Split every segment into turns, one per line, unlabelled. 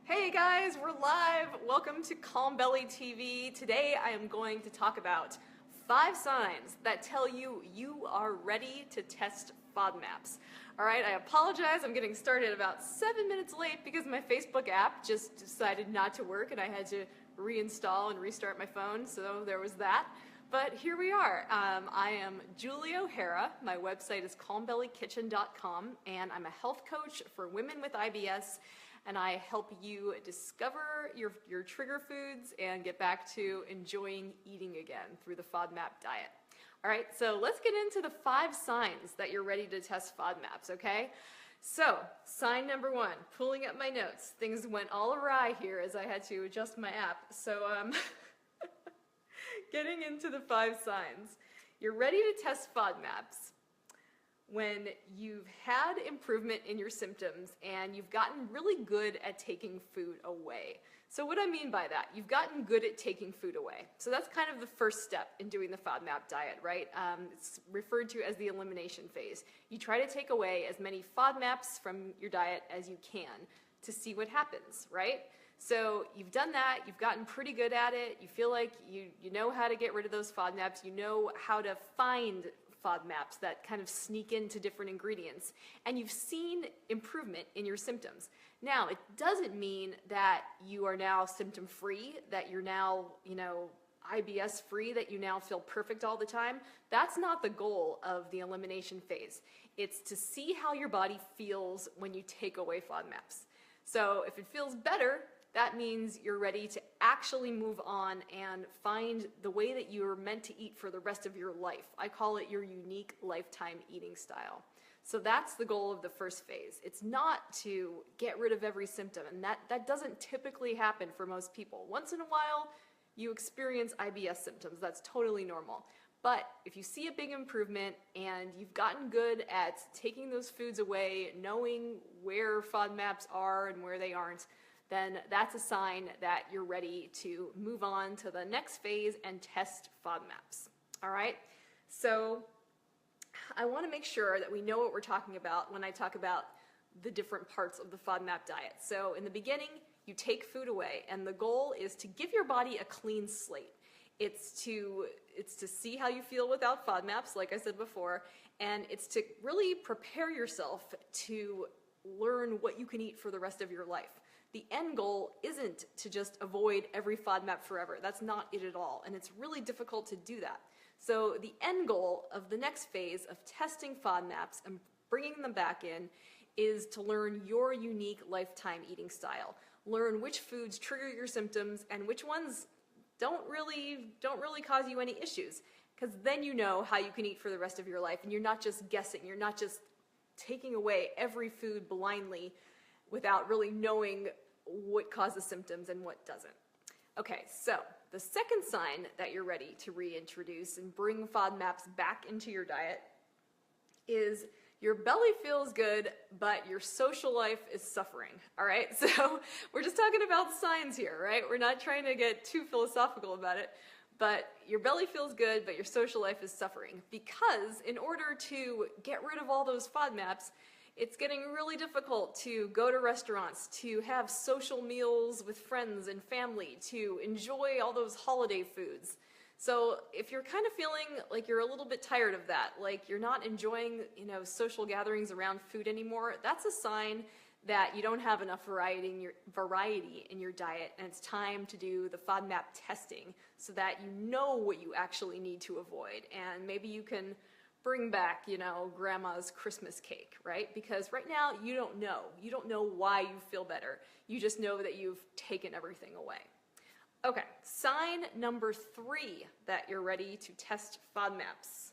Hey guys, we're live. Welcome to Calm Belly TV. Today I am going to talk about 5 signs that tell you you are ready to test FODMAPs. Alright, I apologize. I'm getting started about 7 minutes late because my Facebook app just decided not to work and I had to reinstall and restart my phone, so there was that. But here we are. I am Julie O'Hara. My website is calmbellykitchen.com and I'm a health coach for women with IBS. And I help you discover your trigger foods and get back to enjoying eating again through the FODMAP diet. All right, so let's get into the 5 signs that you're ready to test FODMAPs, okay? So, sign number 1, pulling up my notes. Things went all awry here as I had to adjust my app. So, getting into the 5 signs. You're ready to test FODMAPs when you've had improvement in your symptoms and you've gotten really good at taking food away. So what I mean by that, you've gotten good at taking food away. So that's kind of the first step in doing the FODMAP diet, right? It's referred to as the elimination phase. You try to take away as many FODMAPs from your diet as you can to see what happens, right? So you've done that, you've gotten pretty good at it, you feel like you know how to get rid of those FODMAPs, you know how to find FODMAPs that kind of sneak into different ingredients, and you've seen improvement in your symptoms. Now, it doesn't mean that you are now symptom-free, that you're now, IBS-free, that you now feel perfect all the time. That's not the goal of the elimination phase. It's to see how your body feels when you take away FODMAPs. So if it feels better, that means you're ready to actually move on and find the way that you're meant to eat for the rest of your life. I call it your unique lifetime eating style. So that's the goal of the first phase. It's not to get rid of every symptom, and that doesn't typically happen for most people. Once in a while, you experience IBS symptoms. That's totally normal. But if you see a big improvement and you've gotten good at taking those foods away, knowing where FODMAPs are and where they aren't, then that's a sign that you're ready to move on to the next phase and test FODMAPs. All right? So I want to make sure that we know what we're talking about when I talk about the different parts of the FODMAP diet. So in the beginning, you take food away, and the goal is to give your body a clean slate. It's to see how you feel without FODMAPs, like I said before, and it's to really prepare yourself to learn what you can eat for the rest of your life. The end goal isn't to just avoid every FODMAP forever. That's not it at all, and it's really difficult to do that. So the end goal of the next phase of testing FODMAPs and bringing them back in is to learn your unique lifetime eating style. Learn which foods trigger your symptoms and which ones don't really cause you any issues, because then you know how you can eat for the rest of your life, and you're not just guessing. You're not just taking away every food blindly without really knowing what causes symptoms and what doesn't. Okay, so the second sign that you're ready to reintroduce and bring FODMAPs back into your diet is your belly feels good, but your social life is suffering, all right? So we're just talking about signs here, right? We're not trying to get too philosophical about it, but your belly feels good, but your social life is suffering, because in order to get rid of all those FODMAPs, it's getting really difficult to go to restaurants, to have social meals with friends and family, to enjoy all those holiday foods. So if you're kind of feeling like you're a little bit tired of that, like you're not enjoying, social gatherings around food anymore, that's a sign that you don't have enough variety in your diet, and it's time to do the FODMAP testing so that you know what you actually need to avoid, and maybe you can bring back, grandma's Christmas cake, right? Because right now you don't know. You don't know why you feel better. You just know that you've taken everything away. Okay, sign number 3 that you're ready to test FODMAPs.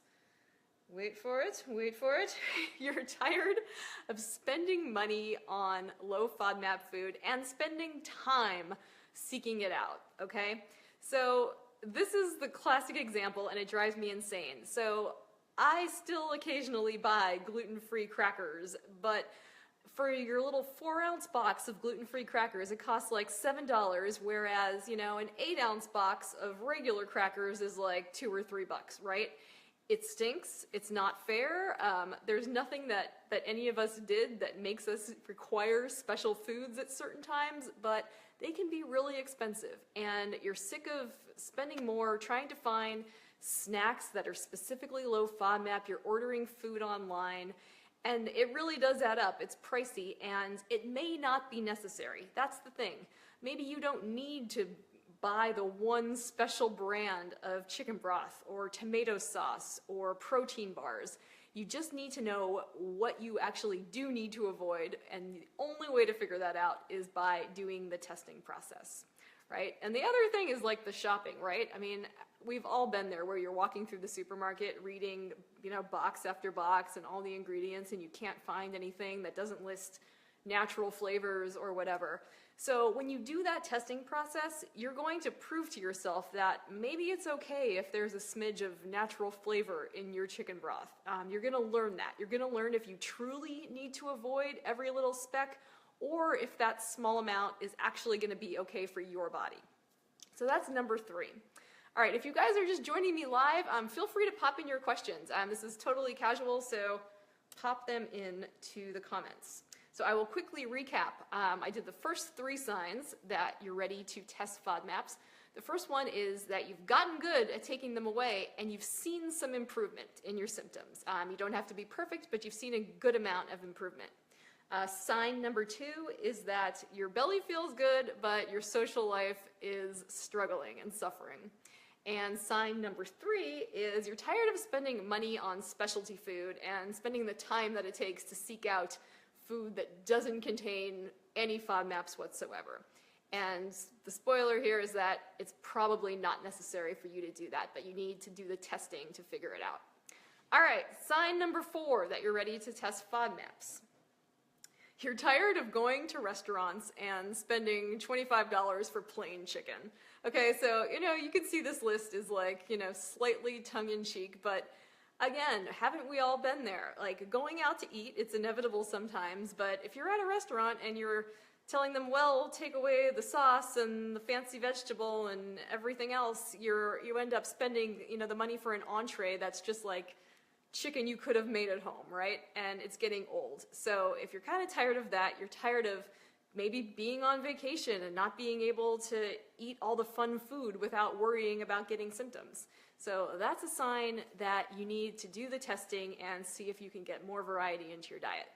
Wait for it, wait for it. You're tired of spending money on low FODMAP food and spending time seeking it out, okay? So this is the classic example, and it drives me insane. So I still occasionally buy gluten-free crackers, but for your little 4-ounce box of gluten-free crackers, it costs like $7, whereas, an 8-ounce box of regular crackers is like $2 or $3, right? It stinks. It's not fair. There's nothing that any of us did that makes us require special foods at certain times, but they can be really expensive. And you're sick of spending more trying to find snacks that are specifically low FODMAP. You're ordering food online, and it really does add up. It's pricey, and it may not be necessary. That's the thing. Maybe you don't need to buy the one special brand of chicken broth or tomato sauce or protein bars. You just need to know what you actually do need to avoid, and the only way to figure that out is by doing the testing process, right? And the other thing is like the shopping, right? I mean, we've all been there where you're walking through the supermarket reading, box after box and all the ingredients, and you can't find anything that doesn't list natural flavors or whatever. So when you do that testing process, you're going to prove to yourself that maybe it's okay if there's a smidge of natural flavor in your chicken broth. You're going to learn that. You're going to learn if you truly need to avoid every little speck, or if that small amount is actually going to be okay for your body. So that's number 3. All right, if you guys are just joining me live, feel free to pop in your questions. This is totally casual, so pop them into the comments. So I will quickly recap. I did the first 3 signs that you're ready to test FODMAPs. The first one is that you've gotten good at taking them away and you've seen some improvement in your symptoms. You don't have to be perfect, but you've seen a good amount of improvement. Sign number 2 is that your belly feels good, but your social life is struggling and suffering. And sign number 3 is you're tired of spending money on specialty food and spending the time that it takes to seek out food that doesn't contain any FODMAPs whatsoever. And the spoiler here is that it's probably not necessary for you to do that, but you need to do the testing to figure it out. All right, sign number 4 that you're ready to test FODMAPs. You're tired of going to restaurants and spending $25 for plain chicken. Okay, so, you can see this list is like, slightly tongue-in-cheek, but again, haven't we all been there? Like, going out to eat, it's inevitable sometimes, but if you're at a restaurant and you're telling them, well, take away the sauce and the fancy vegetable and everything else, you end up spending, the money for an entree that's just like chicken you could have made at home, right? And it's getting old. So if you're kind of tired of that, you're tired of maybe being on vacation and not being able to eat all the fun food without worrying about getting symptoms. So that's a sign that you need to do the testing and see if you can get more variety into your diet.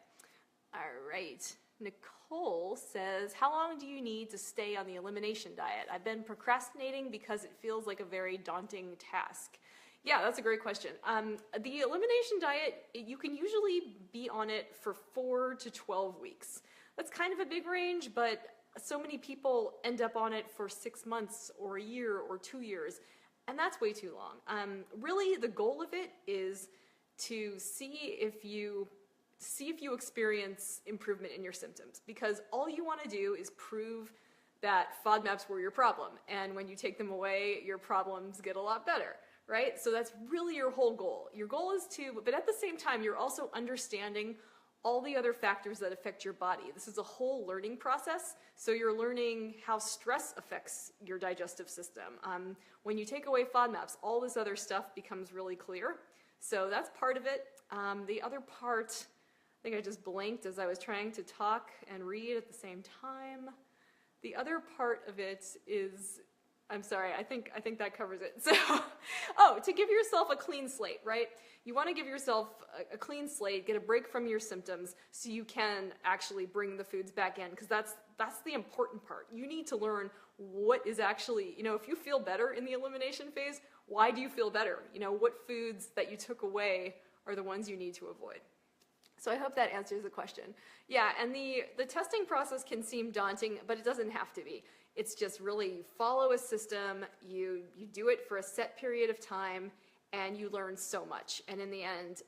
All right, Nicole says, how long do you need to stay on the elimination diet? I've been procrastinating because it feels like a very daunting task. Yeah, that's a great question. The elimination diet, you can usually be on it for 4 to 12 weeks. That's kind of a big range, but so many people end up on it for 6 months or a year or 2 years. And that's way too long. Really, the goal of it is to see if you experience improvement in your symptoms, because all you want to do is prove that FODMAPs were your problem, and when you take them away, your problems get a lot better, right? So that's really your whole goal. Your goal is but at the same time, you're also understanding all the other factors that affect your body. This is a whole learning process. So you're learning how stress affects your digestive system. When you take away FODMAPs, all this other stuff becomes really clear. So that's part of it. The other part, I think I just blanked as I was trying to talk and read at the same time. The other part of it is, I'm sorry, I think that covers it. So, to give yourself a clean slate, right? You want to give yourself a clean slate, get a break from your symptoms so you can actually bring the foods back in, because that's the important part. You need to learn what is actually, if you feel better in the elimination phase, why do you feel better? What foods that you took away are the ones you need to avoid. So I hope that answers the question. Yeah, and the testing process can seem daunting, but it doesn't have to be. It's just really follow a system, you do it for a set period of time, and you learn so much. And in the end,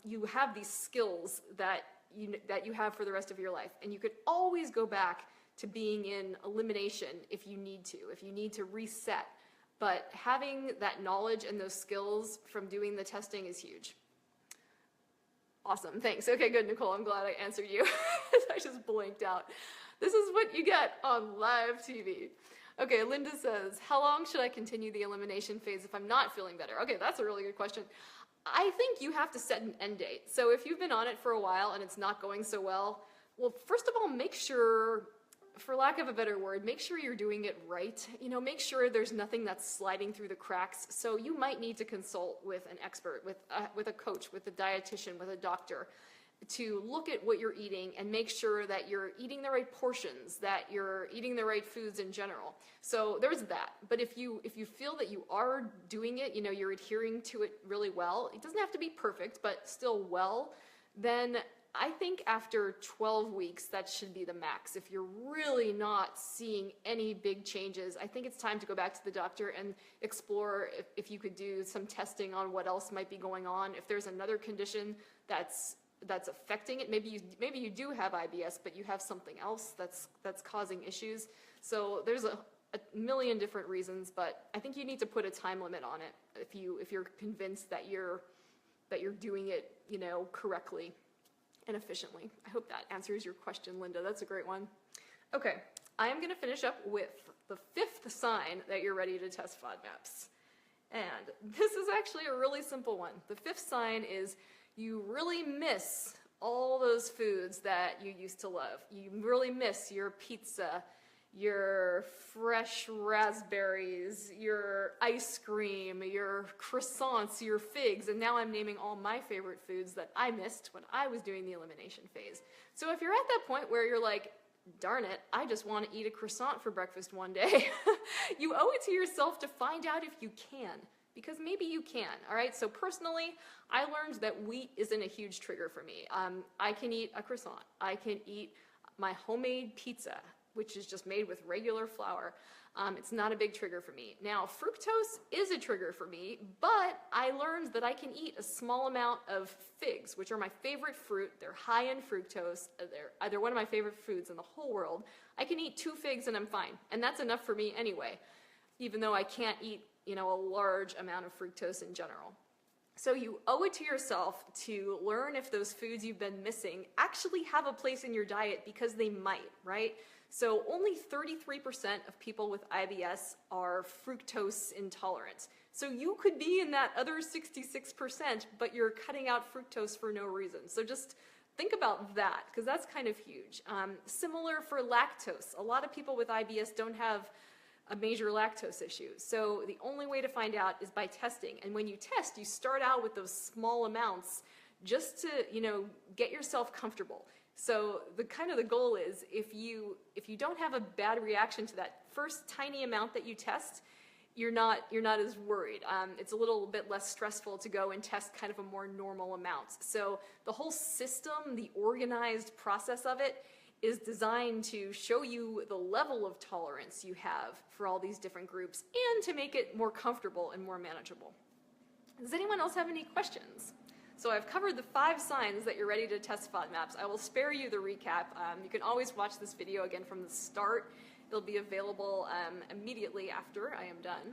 you have these skills that you have for the rest of your life. And you could always go back to being in elimination if you need to reset. But having that knowledge and those skills from doing the testing is huge. Awesome, thanks. Okay, good, Nicole, I'm glad I answered you. I just blanked out. This is what you get on live TV. Okay, Linda says, how long should I continue the elimination phase if I'm not feeling better? Okay, that's a really good question. I think you have to set an end date. So if you've been on it for a while and it's not going so well, well, first of all, make sure, for lack of a better word, make sure you're doing it right. You know, make sure there's nothing that's sliding through the cracks. So you might need to consult with an expert, with a coach, with a dietitian, with a doctor, to look at what you're eating and make sure that you're eating the right portions, that you're eating the right foods in general. So there's that. But if you feel that you are doing it, you know, you're adhering to it really well, it doesn't have to be perfect, but still well, then I think after 12 weeks, that should be the max. If you're really not seeing any big changes, I think it's time to go back to the doctor and explore if you could do some testing on what else might be going on. If there's another condition that's affecting it, maybe you do have IBS, but you have something else that's causing issues. So there's a million different reasons, but I think you need to put a time limit on it if you're convinced that you're doing it, you know, correctly and efficiently. I hope that answers your question, Linda. That's a great one. Okay, I am going to finish up with the 5th sign that you're ready to test FODMAPs. And this is actually a really simple one. The 5th sign is you really miss all those foods that you used to love. You really miss your pizza, your fresh raspberries, your ice cream, your croissants, your figs, and now I'm naming all my favorite foods that I missed when I was doing the elimination phase. So if you're at that point where you're like, darn it, I just want to eat a croissant for breakfast one day, you owe it to yourself to find out if you can. Because maybe you can, all right? So personally, I learned that wheat isn't a huge trigger for me. I can eat a croissant. I can eat my homemade pizza, which is just made with regular flour. It's not a big trigger for me. Now, fructose is a trigger for me, but I learned that I can eat a small amount of figs, which are my favorite fruit. They're high in fructose. They're one of my favorite foods in the whole world. I can eat 2 figs and I'm fine, and that's enough for me anyway, even though I can't eat, you know, a large amount of fructose in general. So you owe it to yourself to learn if those foods you've been missing actually have a place in your diet, because they might, right? So only 33% of people with IBS are fructose intolerant. So you could be in that other 66%, but you're cutting out fructose for no reason. So just think about that, because that's kind of huge. Similar for lactose. A lot of people with IBS don't have a major lactose issue. So the only way to find out is by testing. And when you test, you start out with those small amounts just to, you know, get yourself comfortable. So the goal is, if you don't have a bad reaction to that first tiny amount that you test, you're not as worried. It's a little bit less stressful to go and test kind of a more normal amount. So the whole system, the organized process of it, is designed to show you the level of tolerance you have for all these different groups and to make it more comfortable and more manageable. Does anyone else have any questions? So I've covered the 5 signs that you're ready to test FODMAPs. I will spare you the recap. You can always watch this video again from the start. It'll be available immediately after I am done.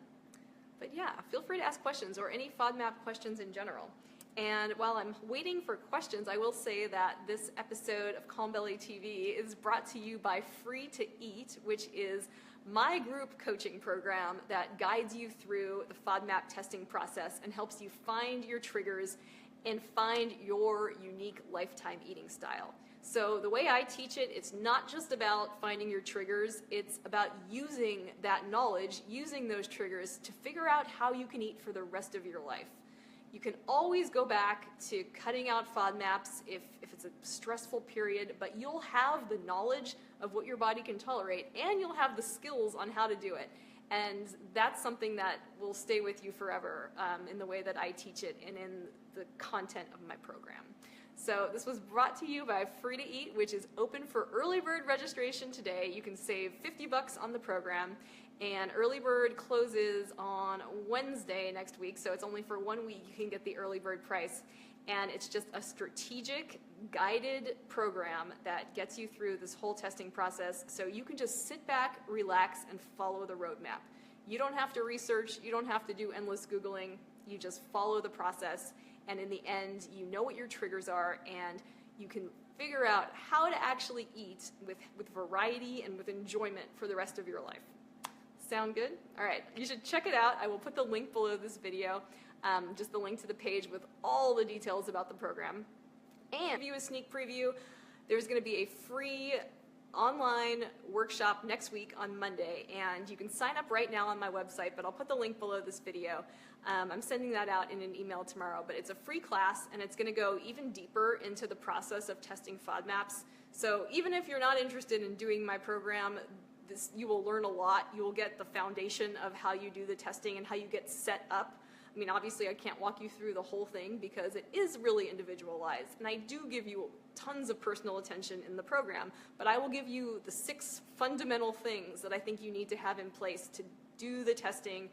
But yeah, feel free to ask questions or any FODMAP questions in general. And while I'm waiting for questions, I will say that this episode of Calm Belly TV is brought to you by Free to Eat, which is my group coaching program that guides you through the FODMAP testing process and helps you find your triggers and find your unique lifetime eating style. So the way I teach it, it's not just about finding your triggers, it's about using that knowledge, using those triggers to figure out how you can eat for the rest of your life. You can always go back to cutting out FODMAPs if it's a stressful period, but you'll have the knowledge of what your body can tolerate, and you'll have the skills on how to do it. And that's something that will stay with you forever in the way that I teach it and in the content of my program. So this was brought to you by Free to Eat, which is open for early bird registration today. You can save $50 on the program, and early bird closes on Wednesday next week, so it's only for 1 week you can get the early bird price. And it's just a strategic, guided program that gets you through this whole testing process, so you can just sit back, relax, and follow the roadmap. You don't have to research, you don't have to do endless Googling, you just follow the process, and in the end, you know what your triggers are, and you can figure out how to actually eat with variety and with enjoyment for the rest of your life. Sound good? All right, you should check it out. I will put the link below this video. just the link to the page with all the details about the program. And to give you a sneak preview, there's going to be a free online workshop next week on Monday, and you can sign up right now on my website, but I'll put the link below this video. I'm sending that out in an email tomorrow, but it's a free class, and it's going to go even deeper into the process of testing FODMAPs. So even if you're not interested in doing my program, you will learn a lot. You will get the foundation of how you do the testing and how you get set up. I mean, obviously I can't walk you through the whole thing because it is really individualized, and I do give you tons of personal attention in the program, but I will give you the 6 fundamental things that I think you need to have in place to do the testing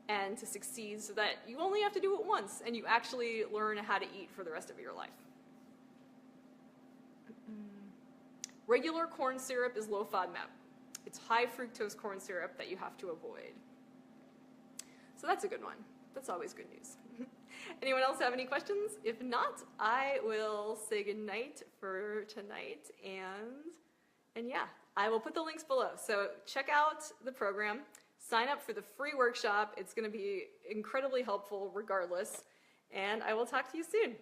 and to succeed, so that you only have to do it once and you actually learn how to eat for the rest of your life. Regular corn syrup is low FODMAP. It's high fructose corn syrup that you have to avoid. So that's a good one. That's always good news. Anyone else have any questions? If not, I will say goodnight for tonight, and yeah, I will put the links below. So check out the program, sign up for the free workshop. It's going to be incredibly helpful regardless, and I will talk to you soon.